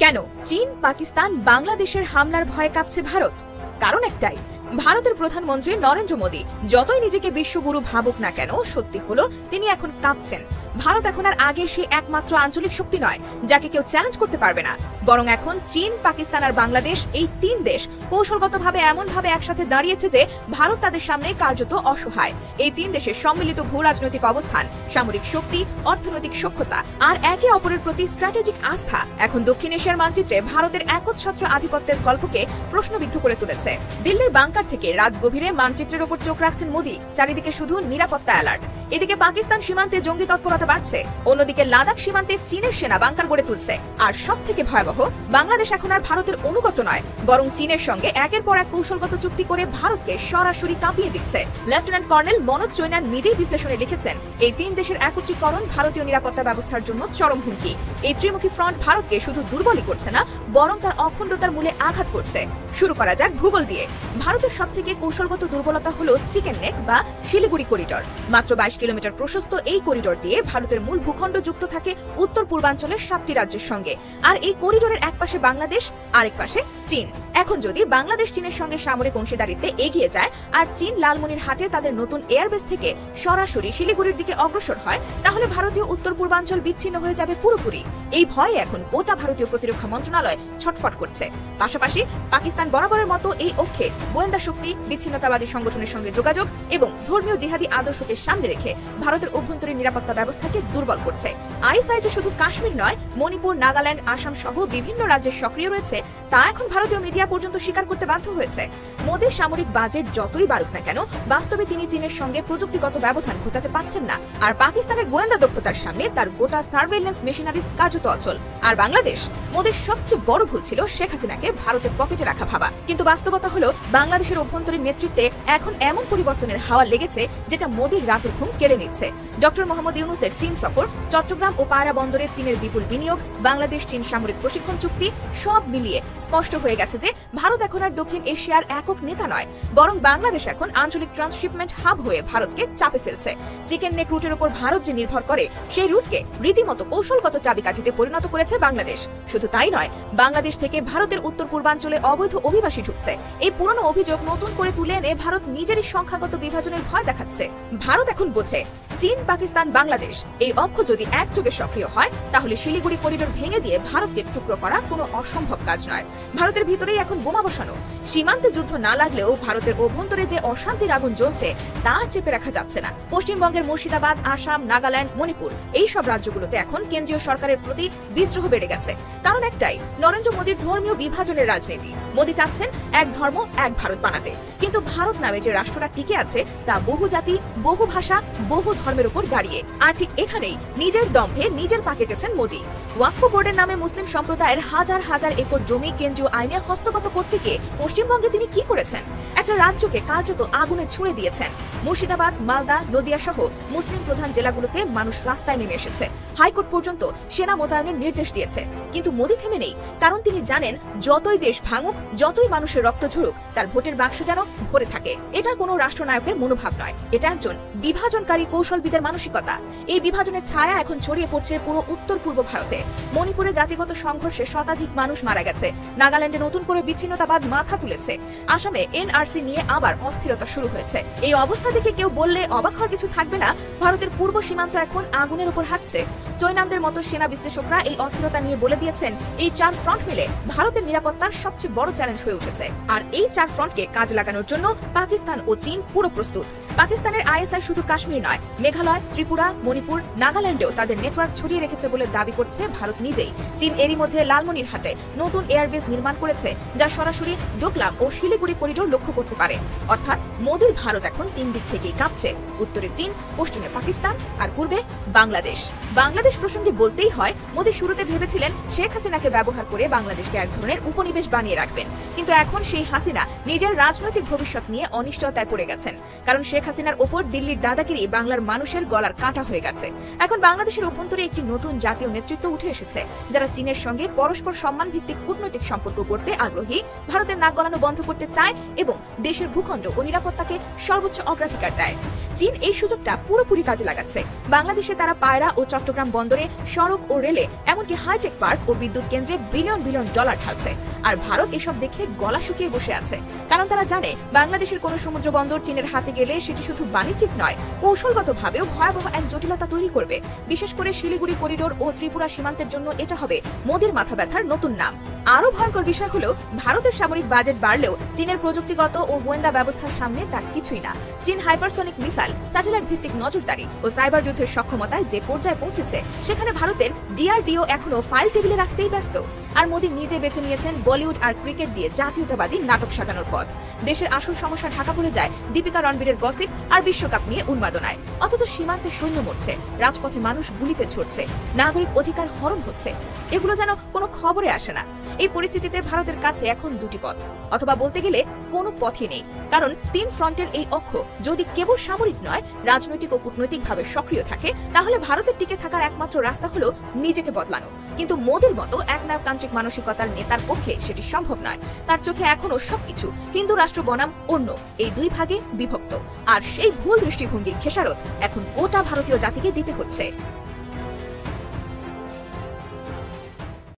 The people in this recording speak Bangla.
কেন চীন, পাকিস্তান, বাংলাদেশের হামলার ভয়ে কাঁপছে ভারত? কারণ একটাই, ভারতের প্রধানমন্ত্রী নরেন্দ্র মোদী যতই নিজেকে বিশ্বগুরু ভাবুক না কেন, সত্যি হলো তিনি এখন কাঁপছেন। ভারত এখন আর আগের সেই একমাত্র আঞ্চলিক শক্তি নয় যাকে কেউ চ্যালেঞ্জ করতে পারবে না, বরং এখন চীন, পাকিস্তান আর বাংলাদেশ, এই তিন দেশ কৌশলগতভাবে এমনভাবে একসাথে দাঁড়িয়েছে যে ভারত তাদের সামনে কার্যত অসহায়। এই তিন দেশের সম্মিলিত ভূ রাজনৈতিক অবস্থান, সামরিক শক্তি, অর্থনৈতিক সক্ষমতা আর একে অপরের প্রতি স্ট্র্যাটেজিক আস্থা এখন দক্ষিণ এশিয়ার মানচিত্রে ভারতের একচ্ছত্র আধিপত্যের গল্পকে প্রশ্নবিদ্ধ করে তুলেছে। দিল্লির বাংকার থেকে রাত গভীরে মানচিত্রের ওপর চোখ রাখছেন মোদী। চারিদিকে শুধু নিরাপত্তা অ্যালার্ট। এদিকে পাকিস্তান সীমান্তে জঙ্গি তৎপরতা বাড়ছে, অন্যদিকে লাদাখ সীমান্তে চীনের সেনা বাংকার গড়ে তুলছে। আর সব থেকে ভয়াবহ, বাংলাদেশ এখন আর ভারতের অনুগত নয়, বরং চীনের সঙ্গে একের পর এক কৌশলগত চুক্তি করে ভারতকে সরাসরি কাঁপিয়ে দিচ্ছে। লেফটেন্যান্ট কর্নেল মনোজ চৈনান নিজেই বিশ্লেষণে লিখেছেন, এই তিন দেশের একত্রীকরণ ভারতীয় নিরাপত্তা ব্যবস্থার জন্য চরম হুমকি। এই ত্রিমুখী ফ্রন্ট ভারতকে শুধু দুর্বলই করছে না, বরং তার অখণ্ডতার মূলে আঘাত করছে। শুরু করা যাক ভূগোল দিয়ে। ভারতের সবথেকে কৌশলগত দুর্বলতা হলো চিকেন নেক বা শিলিগুড়ি করিডোর। মাত্র 22 কিলোমিটার প্রশস্ত এই করিডোর দিয়ে ভারতের মূল ভূখণ্ড যুক্ত থাকে উত্তর পূর্বাঞ্চলের 7টি রাজ্যের সঙ্গে। আর এই করিডোরের এক পাশে বাংলাদেশ, আরেক পাশে চীন। এখন যদি বাংলাদেশ চীনের সঙ্গে সামরিক অংশীদারিত্বে এগিয়ে যায় আর চীন লালমনিরহাটে তাদের নতুন এয়ারবেস থেকে সরাসরি শিলিগুড়ির দিকে অগ্রসর হয়, তাহলে ভারতীয় উত্তর পূর্বাঞ্চল বিচ্ছিন্ন হয়ে যাবে পুরোপুরি। এই ভয়ে এখন গোটা ভারতীয় প্রতিরক্ষা মন্ত্রণালয় ছটফট করছে। পাশাপাশি পাকিস্তান বরাবরের মতো এই অক্ষে গোয়েন্দা শক্তি, বিচ্ছিন্নতাবাদী সংগঠনের সঙ্গে যোগাযোগ এবং ধর্মীয় জিহাদি আদর্শকে সামনে রেখে ভারতের অভ্যন্তরীণ নিরাপত্তা ব্যবস্থাকে দুর্বল করছে। আইএসআই যে শুধু কাশ্মীর নয়, মণিপুর, নাগাল্যান্ড, আসাম সহ বিভিন্ন রাজ্যে সক্রিয় রয়েছে, তা এখন ভারতীয় মিডিয়া পর্যন্ত স্বীকার করতে বাধ্য হয়েছে। মোদীর সামরিক বাজেট যতই বাড়ুক না কেন, বাস্তবে তিনি চীনের সঙ্গে প্রযুক্তিগত ব্যবধান ঘোচাতে পারছেন না। আর পাকিস্তানের গোয়েন্দা দক্ষতার সামনে তার গোটা সার্ভেইলেন্স মেশিনারিজ কার্যত অচল। আর বাংলাদেশ, মোদীর সবচেয়ে বড় ভুল ছিল শেখ হাসিনাকে ভারতের পকেটে রাখা ভাবা। কিন্তু বাস্তবতা হলো বাংলাদেশের অভ্যন্তরীণ নেতৃত্বে এখন এমন পরিবর্তনের হাওয়া লেগেছে যেটা মোদীর রাতের ঘুম কেড়ে নিচ্ছে। ডক্টর মোহাম্মদ ইউনূসের চীন সফর, চট্টগ্রাম ও পায়রা বন্দরে চীনের বিপুল বিনিয়োগ, বাংলাদেশ চীন সামরিক প্রশিক্ষণ চুক্তি, সব মিলিয়ে স্পষ্ট হয়ে গেছে যে ভারত এখন আর দক্ষিণ এশিয়ার একক নেতা নয়, বরং বাংলাদেশ এখন আঞ্চলিক ট্রান্সশিপমেন্ট হাব হয়ে ভারতকে চাপে ফেলছে। চিকেন নেক রুটের উপর ভারত যে নির্ভর করে, সেই রুটকে রীতিমতো কৌশলগত চাবিকাঠিতে পরিণত করেছে বাংলাদেশ। শুধু তাই নয়, বাংলাদেশ থেকে ভারতের উত্তর পূর্বাঞ্চলে অবৈধ অভিবাসী ঢুকছে। এই পুরনো অভিযোগ নতুন করে তুলে এনে ভারত নিজেরই সংখ্যাগত বিভাজনের ভয় দেখাচ্ছে। ভারত এখন বোঝে, চীন, পাকিস্তান, বাংলাদেশ এই অক্ষ যদি একযোগে সক্রিয় হয়, তাহলে শিলিগুড়ি করিডোর ভেঙে দিয়ে ভারতকে টুকরো করা কোনো অসম্ভব কাজ নয়। ভারতের ভিতরেই এখন বোমা বসানো। সীমান্তে যুদ্ধ না লাগলেও ভারতের অভ্যন্তরে যে অশান্তির আগুন জ্বলছে তা চেপে রাখা যাচ্ছে না। পশ্চিমবঙ্গের মুর্শিদাবাদ, আসাম, নাগাল্যান্ড, মণিপুর এই সব রাজ্যগুলোতে এখন কেন্দ্রীয় সরকারের প্রতি বিদ্রোহ বেড়ে গেছে। কারণ একটাই, নরেন্দ্র মোদীর ধর্মীয় বিভাজনের রাজনীতি। মোদী চাচ্ছেন এক ধর্ম, এক ভারত বানাতে। কিন্তু ভারত নামে যে রাষ্ট্রটা টিকে আছে তা বহু জাতি, বহু ভাষা, বহু ধর্মের উপর দাঁড়িয়ে। আর ঠিক এখানেই নিজের দম্ভে নিজের পা কেটেছেন মোদী। ওয়াকফ বোর্ডের নামে মুসলিম সম্প্রদায়ের হাজার হাজার একর জমি কেন্দ্রীয় আইনে হস্তগত করতে গিয়ে পশ্চিমবঙ্গে তিনি কি করেছেন? একটা রাজ্যকে কার্যত আগুনে ছুঁড়ে দিয়েছেন। মুর্শিদাবাদ, মালদা, নদিয়া সহ মুসলিম প্রধান জেলাগুলোতে মানুষ রাস্তায় নেমে এসেছে। হাইকোর্ট পর্যন্ত সেনা মোতায়েনের নির্দেশ দিয়েছে। কিন্তু মোদী থেমে নেই, কারণ তিনি জানেন যতই দেশ ভাঙুক, যতই মানুষের রক্ত ঝরুক, তার ভোটের বাক্স যেন ভরে থাকে। এটা কোনো রাষ্ট্রনায়কের মনোভাব নয়, এটা একজন বিভাজনকারী কৌশলবিদের মানসিকতা। এই বিভাজনের ছায়া এখন ছড়িয়ে পড়ছে পুরো উত্তর পূর্ব ভারতে। মণিপুরে জাতিগত সংঘর্ষে শতাধিক মানুষ মারা গেছে। নাগাল্যান্ডে নতুন করে বিচ্ছিন্নতাবাদ মাথা তুলেছে। আসামে এনআরসি নিয়ে আবার অস্থিরতা শুরু হয়েছে। এই অবস্থা দেখে কেউ বললে অবাক হওয়ার কিছু থাকবে না, ভারতের পূর্ব সীমান্ত এখন আগুনের উপর হাঁটছে। চৈনানদের মতো সেনা বিশ্লেষকরা এই অস্থিরতা নিয়ে বলে দিয়েছেন, এই চার ফ্রন্ট মিলে ভারতের নিরাপত্তার সবচেয়ে বড় চ্যালেঞ্জ হয়ে উঠেছে। আর এই চার ফ্রন্টকে কাজে লাগানোর জন্য পাকিস্তান ও চীন পুরো প্রস্তুত। পাকিস্তানের আইএসআই শুধু কাশ্মীর নয়, মেঘালয়, ত্রিপুরা, মণিপুর, নাগাল্যান্ডেও তাদের নেটওয়ার্ক ছড়িয়ে রেখেছে বলে দাবি করছে ভারত নিজেই। চীন এরই মধ্যে লালমনিরহাটে নতুন এয়ারবেস নির্মাণ করেছে, যা সরাসরি ডোকলাম ও শিলিগুড়ি করিডোর লক্ষ্য করতে পারে। অর্থাৎ মোদীর ভারত এখন তিন দিক থেকেই কাঁপছে। উত্তরে চীন, পশ্চিমে পাকিস্তান আর পূর্বে বাংলাদেশ। বাংলাদেশ প্রসঙ্গে বলতেই হয়, মোদী শুরুতে ভেবেছিলেন শেখ হাসিনাকে ব্যবহার করে বাংলাদেশকে এক ধরনের উপনিবেশ বানিয়ে রাখবেন। কিন্তু এখন সেই হাসিনা নিজের রাজনৈতিক ভবিষ্যৎ নিয়ে অনিশ্চয়তায় পড়ে গেছেন। কারণ শেখ হাসিনার ওপর দিল্লির দাদাগিরি বাংলার মানুষের গলার কাঁটা হয়ে গেছে। এখন বাংলাদেশের অভ্যন্তরে একটি নতুন জাতীয় নেতৃত্ব উঠে এসেছে, যারা চীনের সঙ্গে পরস্পর সম্মান ভিত্তিক কূটনৈতিক সম্পর্ক করতে আগ্রহী, ভারতের নাক গলানো বন্ধ করতে চায় এবং দেশের ভূখণ্ড ও নিরাপত্তা নিরাপত্তাকে সর্বোচ্চ অগ্রাধিকার দেয়। চীন এই সুযোগটা পুরোপুরি কাজে লাগাচ্ছে। বাংলাদেশে তারা পায়রা ও চট্টগ্রাম বন্দরে সড়ক ও রেলে এমনকি হাইটেক পার্ক ও বিদ্যুৎ কেন্দ্রে বিলিয়ন বিলিয়ন ডলার ঢালছে। আর ভারত এসব দেখে গলা শুকিয়ে বসে আছে, কারণ তারা জানে বাংলাদেশের কোনো সমুদ্র বন্দর চীনের হাতে গেলে সেটি শুধু বাণিজ্যিক নয়, কৌশলগতভাবেও ভয়াবহ এক জটিলতা তৈরি করবে। বিশেষ করে শিলিগুড়ি করিডোর ও ত্রিপুরা সীমান্তের জন্য এটা হবে মোদির মাথা ব্যথার নতুন নাম। আরো ভয়ঙ্কর বিষয় হলো, ভারতের সামরিক বাজেট বাড়লেও চীনের প্রযুক্তিগত ও গোয়েন্দা ব্যবস্থার সামনে তা কিছুই না। চীন হাইপারসনিক মিসাইল, স্যাটেলাইট ভিত্তিক নজরদারি ও সাইবার যুদ্ধের সক্ষমতায় যে পর্যায়ে পৌঁছেছে, সেখানে ভারতের ডিআরডিও এখনো ফাইল টেবিলে রাখতেই ব্যস্ত। আর মোদি নিজে বেছে নিয়েছেন বলিউড আর ক্রিকেট দিয়ে জাতীয়তাবাদী নাটক সাজানোর পথ। দেশের আসল সমস্যা ঢাকা পড়ে যায় দীপিকা রণবীরের গসিপ আর বিশ্বকাপ নিয়ে উন্মাদনায়। অথচ সীমান্তে সৈন্য মরছে, রাজপথে মানুষ গুলিতে ছুটছে, নাগরিক অধিকার হরণ হচ্ছে, এগুলো যেন কোনো খবরে আসে না। এই পরিস্থিতিতে ভারতের কাছে এখন দুটি পথ, অথবা বলতে গেলে কোনো পথই নেই। কারণ তিন ফ্রন্টের এই অক্ষ যদি কেবল সামরিক নয়, রাজনৈতিক ও কূটনৈতিকভাবে সক্রিয় থাকে, তাহলে ভারতের টিকে থাকার একমাত্র রাস্তা হলো নিজেকে বদলানো। কিন্তু মোদির মতো একনায়কতান্ত্রিক মানসিকতার নেতার পক্ষে সেটি সম্ভব নয়। তার চোখে এখনো সবকিছু হিন্দু রাষ্ট্র বনাম অন্য এই দুই ভাগে বিভক্ত। আর সেই ভুল দৃষ্টিভঙ্গির খেসারত এখন গোটা ভারতীয় জাতিকে দিতে হচ্ছে।